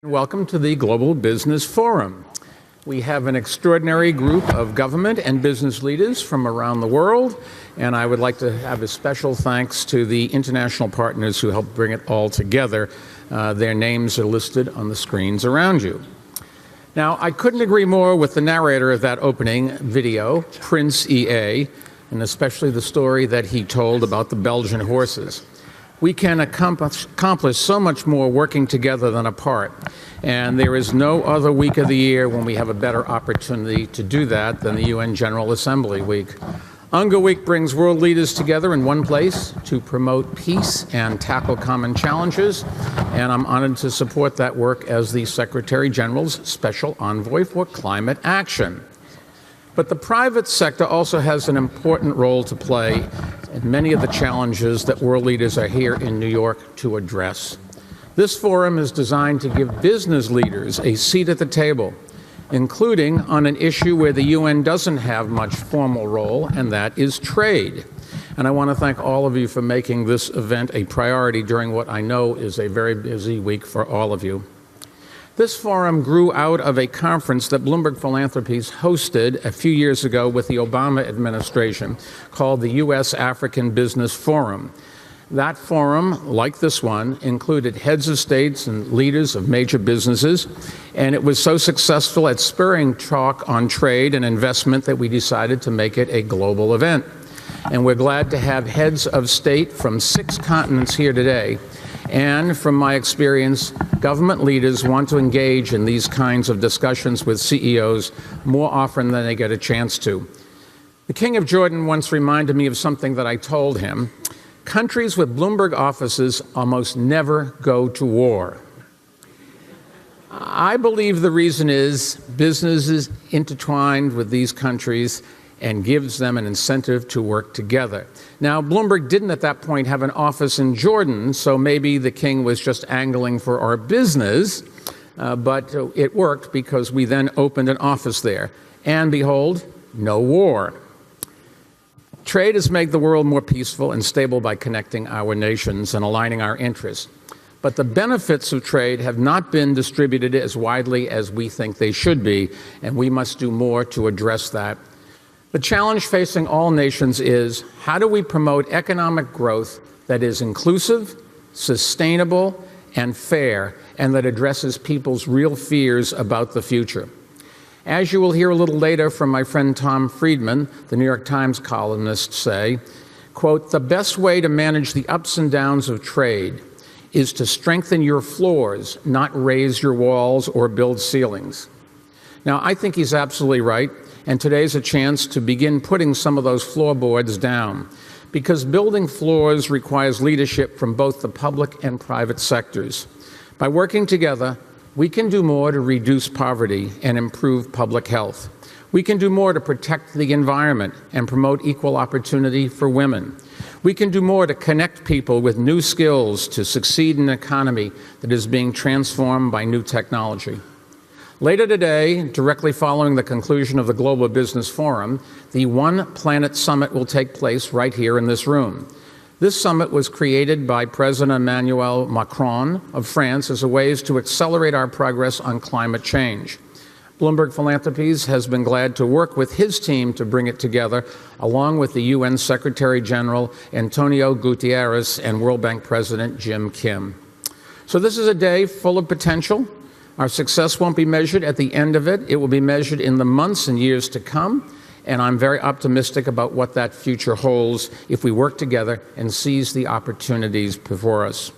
Welcome to the Global Business Forum. We have an extraordinary group of government and business leaders from around the world, and I would like to have a special thanks to the international partners who helped bring it all together. Their names are listed on the screens around you. Now, I couldn't agree more with the narrator of that opening video, Prince EA, and especially the story that he told about the Belgian horses. We can accomplish so much more working together than apart, and there is no other week of the year when we have a better opportunity to do that than the UN General Assembly Week. UNGA Week brings world leaders together in one place to promote peace and tackle common challenges, and I'm honored to support that work as the Secretary General's Special Envoy for Climate Action. But the private sector also has an important role to play in many of the challenges that world leaders are here in New York to address. This forum is designed to give business leaders a seat at the table, including on an issue where the UN doesn't have much formal role, and that is trade. And I want to thank all of you for making this event a priority during what I know is a very busy week for all of you. This forum grew out of a conference that Bloomberg Philanthropies hosted a few years ago with the Obama administration called the U.S. African Business Forum. That forum, like this one, included heads of states and leaders of major businesses, and it was so successful at spurring talk on trade and investment that we decided to make it a global event. And we're glad to have heads of state from 6 continents here today. And from my experience, government leaders want to engage in these kinds of discussions with CEOs more often than they get a chance to. The King of Jordan once reminded me of something that I told him. Countries with Bloomberg offices almost never go to war. I believe the reason is business is intertwined with these countries and gives them an incentive to work together. Now, Bloomberg didn't at that point have an office in Jordan, so maybe the king was just angling for our business, but it worked because we then opened an office there. And behold, no war. Trade has made the world more peaceful and stable by connecting our nations and aligning our interests. But the benefits of trade have not been distributed as widely as we think they should be, and we must do more to address that. The challenge facing all nations is, how do we promote economic growth that is inclusive, sustainable, and fair, and that addresses people's real fears about the future? As you will hear a little later from my friend Tom Friedman, the New York Times columnist, say, quote, "The best way to manage the ups and downs of trade is to strengthen your floors, not raise your walls or build ceilings." Now, I think he's absolutely right. And today's a chance to begin putting some of those floorboards down, because building floors requires leadership from both the public and private sectors. By working together, we can do more to reduce poverty and improve public health. We can do more to protect the environment and promote equal opportunity for women. We can do more to connect people with new skills to succeed in an economy that is being transformed by new technology. Later today, directly following the conclusion of the Global Business Forum, the One Planet Summit will take place right here in this room. This summit was created by President Emmanuel Macron of France as a way to accelerate our progress on climate change. Bloomberg Philanthropies has been glad to work with his team to bring it together, along with the UN Secretary General Antonio Guterres and World Bank President Jim Kim. So this is a day full of potential. Our success won't be measured at the end of it. It will be measured in the months and years to come, and I'm very optimistic about what that future holds if we work together and seize the opportunities before us.